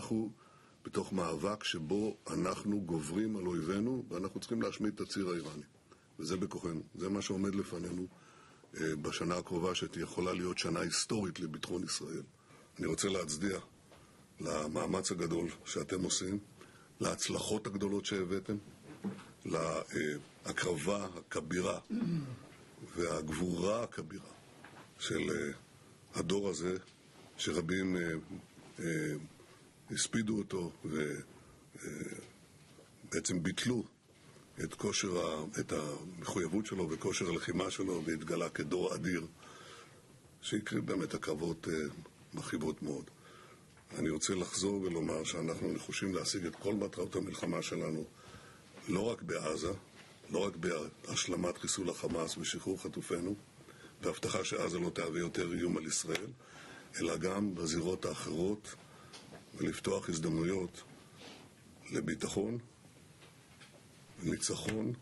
אנחנו בתוך מאבק שבו אנחנו גוברים על אויבינו, ואנחנו צריכים להשמיד את הציר האיראני. וזה בכוחנו. זה מה שעומד לפנינו בשנה הקרובה, שיכולה להיות שנה היסטורית לביטחון ישראל. אני רוצה להצדיע למאמץ הגדול שאתם עושים, להצלחות הגדולות שהבאתם, להקרבה הכבירה והגבורה הכבירה של הדור הזה, שרבים הספידו אותו ובעצם ביטלו את המחויבות שלו וכושר הלחימה שלו, והתגלה כדור אדיר שהקריב באמת הקרבות מרחיבות מאוד. אני רוצה לחזור ולומר שאנחנו נחושים להשיג את כל מטרות המלחמה שלנו, לא רק בעזה, לא רק בהשלמת חיסול החמאס ושחרור חטופינו והבטחה שעזה לא תהווה יותר איום על ישראל, אלא גם בזירות האחרות, ולפתוח הזדמנויות לביטחון, לניצחון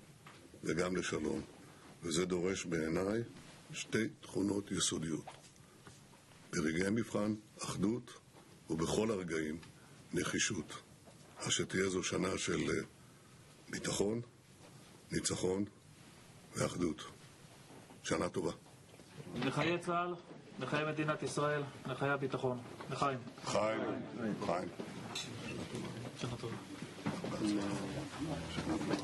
וגם לשלום. וזה דורש בעיניי שתי תכונות יסודיות: ברגעי מבחן, אחדות, ובכל הרגעים, נחישות. אז שתהיה זו שנה של ביטחון, ניצחון ואחדות. שנה טובה. לחיי צה"ל, לחיי מדינת ישראל, לחיי הביטחון. לחיים. חיים. חיים. שנה טובה. שנה טובה.